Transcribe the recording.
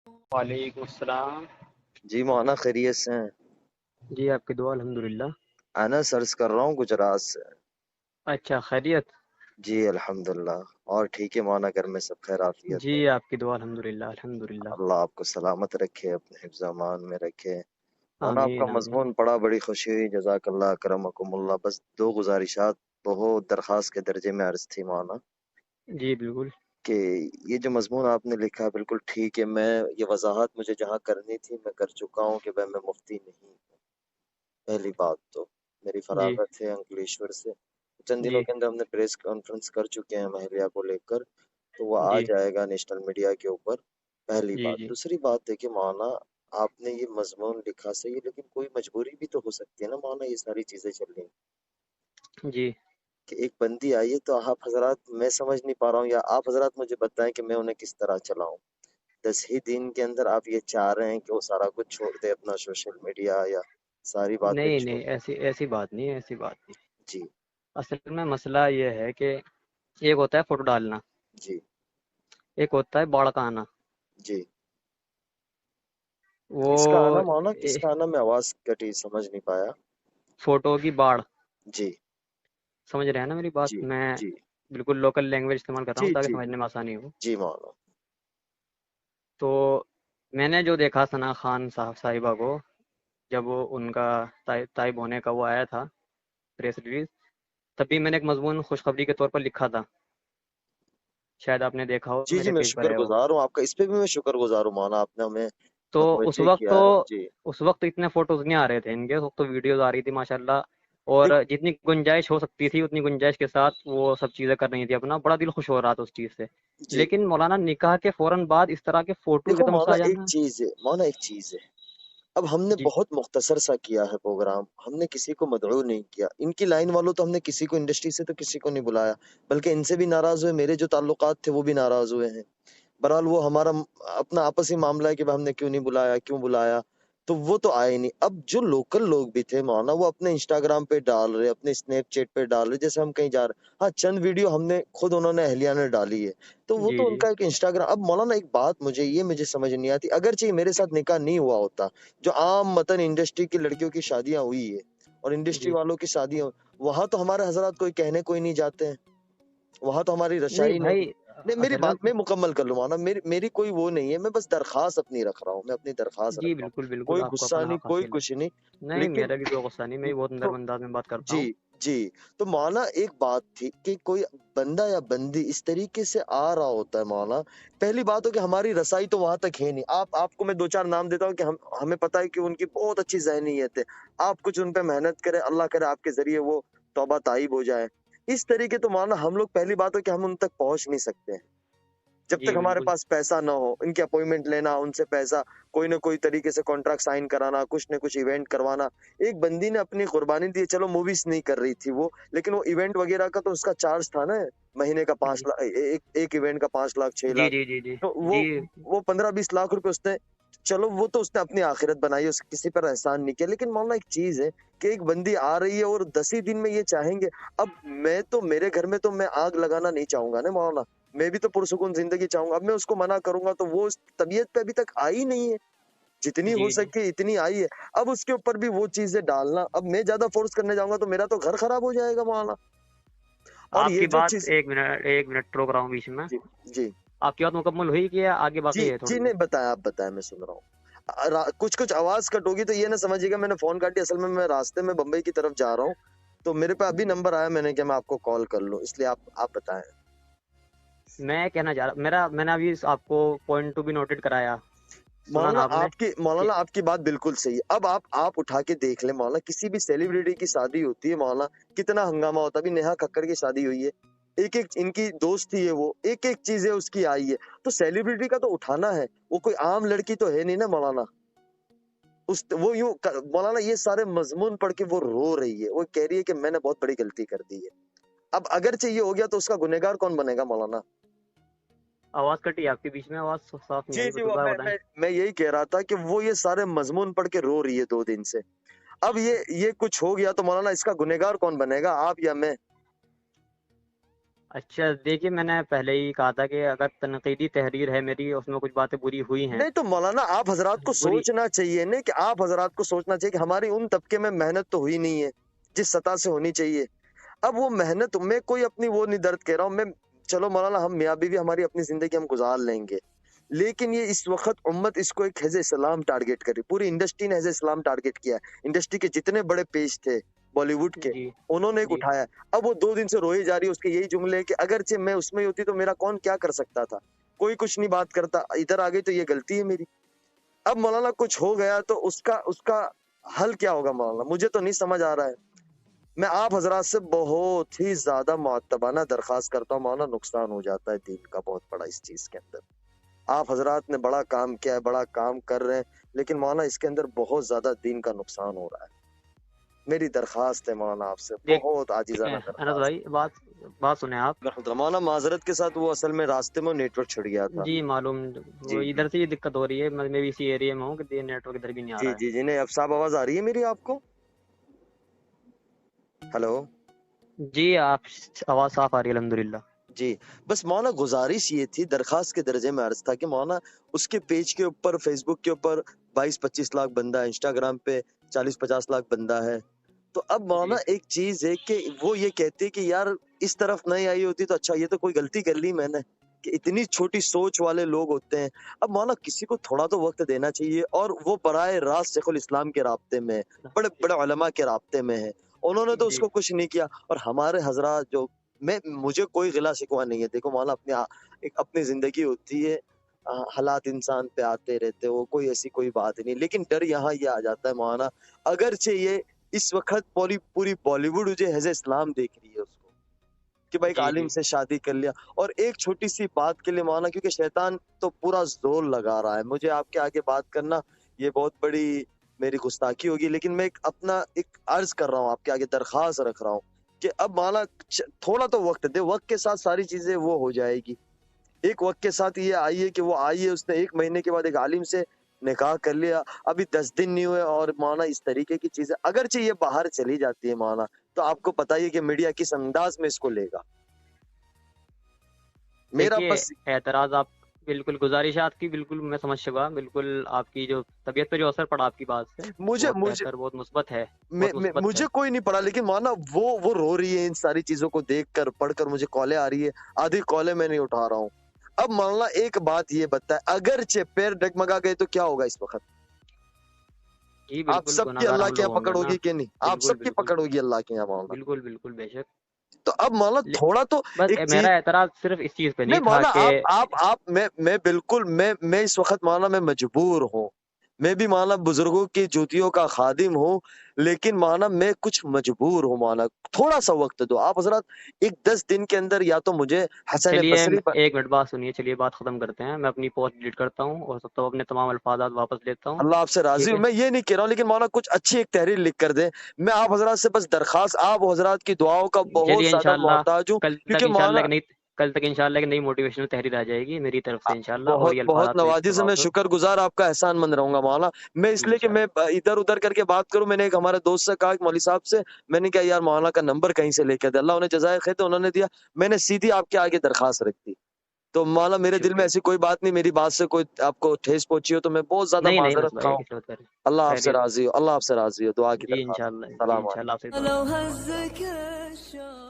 वालेकुम अस्सलाम। जी मौलाना खैरियत से हैं। जी आपकी दुआ अल्हम्दुलिल्लाह। अना सर्च कर रहा हूँ गुजरात से। अच्छा खैरियत। जी अल्हम्दुलिल्लाह। और ठीक है मौलाना, घर में सब खैर आफियत जी है? आपकी दुआ अल्हम्दुलिल्लाह अल्हम्दुलिल्लाह। अल्लाह आपको सलामत रखे, अपने हिफ्ज़ अमान में रखे। मौलाना आपका आमीन आमीन। मज़मून पढ़ा, बड़ी खुशी हुई, जज़ाकल्लाह करमकुमुल्लाह। बस दो गुजारिशात बहुत दरख्वास्त के दर्जे में अर्ज थी मौलाना, जी बिल्कुल। कि ये जो मज़मून आपने लिखा है बिल्कुल ठीक है। मैं ये वजाहत मुझे जहाँ करनी थी मैं कर चुका हूँ कि भाई मैं मुफ्ती नहीं हूँ। पहली बात तो मेरी जी फरागत है अंकलेश्वर से। चंद दिनों जी के अंदर हमने प्रेस कॉन्फ्रेंस कर चुके हैं महलिया को लेकर, तो वो आ जी जाएगा नेशनल मीडिया के ऊपर। पहली जी बात। जी दूसरी बात देखिए मौलाना, आपने ये मजमून लिखा सही है, लेकिन कोई मजबूरी भी तो हो सकती है ना मौलाना, ये सारी चीजें चल रही हैं जी। कि एक बंदी आई है, तो आप हजरात, मैं समझ नहीं पा रहा हूँ, या आप हजरात मुझे बताएं कि मैं उन्हें किस तरह चलाऊं। 10 ही दिन के अंदर आप ये चाह रहे हैं कि वो सारा कुछ छोड़ दे, अपना सोशल मीडिया या सारी बातें नहीं छोड़। नहीं, ऐसी ऐसी बात नहीं है, ऐसी बात नहीं। जी असल में मसला ये है कि एक होता है फोटो डालना, जी एक होता है बाढ़ का आना। जी। किसका आना वो मौलाना, ए, किसका आना? मैं आवाज कटी, समझ नहीं पाया। फोटो की बाढ़। जी समझ रहे हैं ना मेरी बात? जी मैं जी बिल्कुल लोकल लैंग्वेज इस्तेमाल कर रहा जी हूँ ताकि जी समझने में आसानी हो। जी मौलाना। तो मैंने जो देखा सना खान साहिबा को, जब वो उनका ताइब होने का वो आया था प्रेस रिलीज, तभी मैंने एक मजमून खुशखबरी के तौर पर लिखा था। शायद आपने देखा हो, जी जी, मेरे मैं पेज पर है वो। शुक्रगुजार हूँ आपका, इस पे भी मैं शुक्रगुजार हूँ मौलाना, आपने हमें तो उस मुतवज्जे वक्त किया तो है। जी। उस वक्त इतने फोटोज नहीं आ रहे थे इनके, उस वक्त तो वीडियोज आ रही थी माशाल्लाह। और देखो। जितनी गुंजाइश हो सकती थी उतनी गुंजाइश के साथ वो सब चीज़ें कर रही थी अपना, बड़ा दिल खुश हो रहा था उस चीज़ से। जी लेकिन मौलाना निकाह के फौरन बाद इस तरह के फोटोज देखो एकदम से मौलाना, आ एक जाना। चीज है मौलाना, एक चीज है। अब हमने जी बहुत मुख्तसर सा किया है प्रोग्राम, हमने किसी को मदऊ नहीं किया। इनकी लाइन वालों तो हमने किसी को, इंडस्ट्री से तो किसी को नहीं बुलाया, बल्कि इनसे भी नाराज हुए, मेरे जो ताल्लुकात थे वो भी नाराज हुए हैं। बहरहाल वो हमारा अपना आपसी मामला है कि भाई हमने क्यों नहीं बुलाया, क्यों बुलाया, तो वो तो आए नहीं। अब जो लोकल लोग भी थे मौलाना, वो अपने इंस्टाग्राम पे डाल रहे, अपने स्नैपचैट पे डाल रहे, जैसे हम कहीं जा रहे। हाँ, चंद वीडियो हमने खुद, उन्होंने अहलिया ने डाली है, तो वो जी तो जी उनका एक इंस्टाग्राम। अब मौलाना एक बात मुझे समझ नहीं आती, अगर चाहिए मेरे साथ निकाह नहीं हुआ होता, जो आम मतन इंडस्ट्री की लड़कियों की शादियां हुई है और इंडस्ट्री जी। वालों की शादियां, वहां तो हमारे हजरात कोई कहने कोई नहीं जाते हैं, वहां तो हमारी नहीं रशाई नहीं। भाई, नहीं, मेरी असल में बात मैं मुकम्मल कर लूँ माना, मेरी कोई वो नहीं है, मैं बस दरखास्त अपनी रख रहा हूँ, मैं अपनी दरखास्त रख जी रहा हूँ। बिल्कुल बिल्कुल, कोई आपको गुस्सा अपना नहीं, हक कोई हासिल है। कुछ नहीं। नहीं, लेकिन मेरा भी कोई गुस्सा नहीं, मैं भी बहुत नर्म तो अंदाज में बात करता जी हूँ। जी, तो मौलाना एक बात थी कि कोई बंदा या बंदी इस तरीके से आ रहा होता है मौलाना, पहली बात हो कि हमारी रसाई तो वहां तक है नहीं। आपको मैं दो चार नाम देता हूँ कि हमें पता है कि उनकी बहुत अच्छी ज़हनीयत है। आप कुछ उन पे मेहनत करें, अल्लाह करे आपके जरिए वो तौबा ताइब हो जाए। इस तरीके तो मौलाना हम लोग, पहली बात हो कि हम उन तक पहुंच नहीं सकते जब तक जी हमारे बिल्कुल। पास पैसा ना हो। इनकी अपॉइंटमेंट लेना, उनसे पैसा, कोई ना कोई तरीके से कॉन्ट्रैक्ट साइन कराना, कुछ न कुछ इवेंट करवाना। एक बंदी ने अपनी कुर्बानी दी, चलो मूवीज नहीं कर रही थी वो, लेकिन वो इवेंट वगैरह का तो उसका चार्ज था ना, महीने का 5 लाख, एक इवेंट का 5 लाख, छह जी लाख जी जी जी तो जी। वो 15-20 लाख रुपए उसने, चलो वो तो उसने अपनी आखिरत बनाई, उस किसी पर एहसान नहीं किया। लेकिन मौलाना एक चीज है कि एक बंदी आ रही है और 10 ही दिन में ये चाहेंगे। अब मैं तो, मेरे घर में तो मैं आग लगाना नहीं चाहूंगा ना मौलाना, मैं भी तो पुरसुकून जिंदगी चाहूंगा। अब मैं उसको मना करूंगा तो वो उस तबीयत पे अभी तक आई नहीं है, जितनी हो जी जी। सके इतनी आई है। अब उसके ऊपर भी वो चीजें डालना, अब मैं ज्यादा फोर्स करने जाऊंगा तो मेरा तो घर खराब हो जाएगा मौलाना। और ये आपकी जो बात, चीज। एक मिनट रोक रहा हूँ बीच में। जी जी आपकी बात मुकम्मल हुई कि आगे जी बाकी है जी, थोड़ी सी? नहीं बताया, आप बताया, मैं सुन रहा हूँ। कुछ कुछ आवाज कट होगी तो ये ना समझिएगा मैंने फोन काटी, असल में मैं रास्ते में बम्बई की तरफ जा रहा हूँ, तो मेरे पे अभी नंबर आया, मैंने क्या मैं आपको कॉल कर लूँ, इसलिए आप बताएं। मैं कहना चाह रहा, मेरा मैंने अभी आपको पॉइंट टू भी नोटेड कराया। सुना ना आपने मौलाना कि आपकी बात बिल्कुल सही है। अब आप उठा के देख ले मौलाना, किसी भी सेलिब्रिटी की शादी होती है मौलाना, कितना हंगामा होता है। अभी नेहा कक्कड़ की शादी हुई है, एक एक इनकी दोस्त थी है, वो एक एक चीजें उसकी आई है, तो सेलिब्रिटी का तो उठाना है, वो कोई आम लड़की तो है नहीं ना मौलाना। वो मौलाना ये सारे मजमून पढ़ के वो रो रही है, वो कह रही है कि मैंने बहुत बड़ी गलती कर दी है। अब अगर चाहिए हो गया तो उसका गुनहगार कौन बनेगा मौलाना? आवाज कटी आपके बीच में, आवाज साफ नहीं जी आई, जी, वो दोबारा बताएं। मैं यही कह रहा था कि वो ये सारे मजमून पढ़ के रो रही है 2 दिन से। अब ये कुछ हो गया तो मौलाना इसका गुनहगार कौन बनेगा, आप या मैं? اچھا دیکھیے، میں نے پہلے ہی کہا تھا کہ اگر تنقیدی تحریر ہے میری، اس میں کچھ باتیں بری ہوئی ہیں، نہیں تو مولانا آپ حضرات کو بری، سوچنا چاہیے نا، کہ آپ حضرات کو سوچنا چاہیے کہ ہماری ان طبقے میں محنت تو ہوئی نہیں ہے جس سطح سے ہونی چاہیے. اب وہ محنت میں کوئی اپنی وہ نہیں درد کہہ رہا ہوں میں. چلو مولانا ہم میاں بیوی ہماری اپنی زندگی ہم گزار لیں گے، لیکن یہ اس وقت امت اس کو ایک حزب اسلام ٹارگٹ کری. پوری انڈسٹری نے حزب اسلام ٹارگٹ کیا ہے. انڈسٹری کے جتنے بڑے پیج تھے بالی ووڈ کے، جی انہوں نے ایک جی اٹھایا. اب وہ 2 دن سے روئی جا رہی ہے، اس کے یہی جملے کہ اگرچہ میں اس میں ہی ہوتی تو میرا کون کیا کر سکتا تھا، کوئی کچھ نہیں بات کرتا، ادھر آ گئی تو یہ غلطی ہے میری. اب مولانا کچھ ہو گیا تو اس کا حل کیا ہوگا مولانا، مجھے تو نہیں سمجھ آ رہا ہے. میں آپ حضرات سے بہت ہی زیادہ معتبانہ درخواست کرتا ہوں مولانا، نقصان ہو جاتا ہے دین کا بہت بڑا اس چیز کے اندر. آپ حضرات نے بڑا کام کیا ہے، بڑا کام کر رہے ہیں، لیکن مولانا اس کے اندر بہت زیادہ دین کا نقصان ہو رہا ہے. میری درخواست ہے مولانا آپ سے، بہت عاجزانہ دیکھیں انس درخواست. بھائی، بات سنیں آپ. مولانا معذرت کے ساتھ وہ اصل میں راستے میں نیٹ ورک چھڑ گیا تھا. جی معلوم، وہ جی جی ادھر سے یہ دقت ہو رہی ہے، میں بھی اسی ایریا میں ہوں کہ نیٹ ورک ادھر بھی نہیں آ جی رہا جی جی نہیں اب صاحب آواز آ رہی ہے میری آپ کو؟ ہلو ہے. جی آپ، آواز صاف آ رہی ہے الحمدللہ. جی. بس مولانا گزارش یہ تھی، درخواست کے درجے میں عرض تھا کہ مولانا اس کے پیج کے اوپر، فیس بک کے اوپر 22-25 لاکھ بندہ ہے، انسٹاگرام پہ 40-50 لاکھ بندہ ہے. تو اب مولانا جی ایک چیز ہے کہ وہ یہ کہتے کہ یار اس طرف نہیں آئی ہوتی تو اچھا، یہ تو کوئی غلطی کر لی میں نے، کہ اتنی چھوٹی سوچ والے لوگ ہوتے ہیں. اب مولانا کسی کو تھوڑا تو وقت دینا چاہیے، اور وہ براہ راست شیخ الاسلام کے رابطے میں، بڑے بڑے علماء کے رابطے میں ہے، انہوں نے تو اس جی کو کچھ نہیں کیا. اور ہمارے حضرات جو، مجھے کوئی غلا شکوہ نہیں ہے. دیکھو مولانا ایک اپنی زندگی ہوتی ہے، حالات انسان پہ آتے رہتے، وہ کوئی ایسی کوئی بات نہیں. لیکن ڈر یہاں یہ آ جاتا ہے مولانا، اگرچہ یہ اس وقت پوری بالی ووڈ جو حزب اسلام دیکھ رہی ہے اس کو، کہ بھائی ایک جی عالم جی سے شادی کر لیا، اور ایک چھوٹی سی بات کے لیے مولانا، کیونکہ شیطان تو پورا زور لگا رہا ہے. مجھے آپ کے آگے بات کرنا یہ بہت بڑی میری گستاخی ہوگی، لیکن میں ایک عرض کر رہا ہوں آپ کے آگے، درخواست رکھ رہا ہوں کہ اب مولانا تھوڑا تو وقت دے. وقت کے ساتھ ساری چیزیں وہ ہو جائے گی. ایک وقت کے ساتھ یہ آئیے کہ وہ آئیے، اس نے 1 مہینے کے بعد ایک عالم سے نکاح کر لیا، ابھی 10 دن نہیں ہوئے، اور مولانا اس طریقے کی چیزیں اگرچہ یہ باہر چلی جاتی ہے مولانا، تو آپ کو پتہ ہی ہے کہ میڈیا کس انداز میں اس کو لے گا. میرا دیکھیے، بس اعتراض آپ، بالکل گزارشات کی بالکل میں سمجھ چکا، بالکل آپ کی جو طبیعت پہ جو اثر پڑا آپ کی بات سے، مجھے بہت مجھے بہتر، بہت مثبت ہے، بہت مثبت ہے. مجھے کوئی نہیں پڑا، لیکن مولانا وہ رو رہی ہے ان ساری چیزوں کو دیکھ کر، پڑھ کر. مجھے کالیں آ رہی ہے، آدھی کالیں میں نہیں اٹھا رہا ہوں. اب مولانا ایک بات یہ بتائے، اگرچہ پیر ڈگمگا گئے تو کیا ہوگا اس وقت؟ جی آپ بالکل، سب کی گناہگار اللہ ہم کے لوگ یہاں ہوں گے پکڑ نا. ہوگی کہ نہیں؟ آپ بالکل سب کی بالکل پکڑ ہوگی اللہ کے یہاں مولانا. بالکل بالکل بے شک. تو اب مولانا لے- تھوڑا تو بس ایک چیز. میرا اعتراض صرف اس چیز پہ نہیں نہیں تھا مولانا کہ آپ میں بالکل میں اس وقت مولانا میں مجبور ہوں. میں بھی مولانا بزرگوں کی جوتیوں کا خادم ہوں، لیکن مولانا میں کچھ مجبور ہوں. مولانا تھوڑا سا وقت دو آپ حضرات، 10 دن کے اندر یا تو مجھے حسن چلیے بصری پر. ایک منٹ بات سنیے، چلیے بات ختم کرتے ہیں. میں اپنی پوسٹ ڈیلیٹ کرتا ہوں اور سب تو اپنے تمام الفاظات واپس لیتا ہوں. اللہ آپ سے راضی ٹھیک ہوں، ہے، میں یہ نہیں کہہ رہا ہوں، لیکن مولانا کچھ اچھی ایک تحریر لکھ کر دیں. میں آپ حضرات سے بس درخواست، آپ حضرات کی دعاؤں کا بہت چلیے زیادہ انشاءاللہ محتاج ہوں، کل تک کیونکہ انشاءاللہ مولانا کہ نہیں، کل تک انشاءاللہ کہ نئی موٹیویشنل تحریر آ جائے گی میری طرف سے انشاءاللہ، اور بہت یہ بہت الفاظات میرے نوازش ہے. میں واپس. شکر گزار آپ کا احسان مند رہوں گا مولانا. میں اس جی لیے کہ میں انشاءاللہ. ادھر ادھر کر کے بات کروں. میں نے ایک ہمارے دوست سے کہا کہ مولوی صاحب سے، میں نے کہا یار مولانا کا نمبر کہیں سے لے کے دے. اللہ انہیں جزائے خیر تو انہوں نے دیا. میں نے سیدھی آپ کے آگے درخواست رکھ دی. تو مولانا میرے دل میں شکریہ. ایسی کوئی بات نہیں، میری بات سے کوئی آپ کو ٹھیس پہنچی ہو تو میں بہت زیادہ نہیں نہیں معذرت انس خواہ بھائی، ہوں. کسی بات کریں. اللہ آپ سے خیریت. راضی ہو، اللہ آپ سے راضی ہو. دعا کی جی درخواست. انشاءاللہ، جی السلام علیکم. انشاءاللہ آپ سے دعا.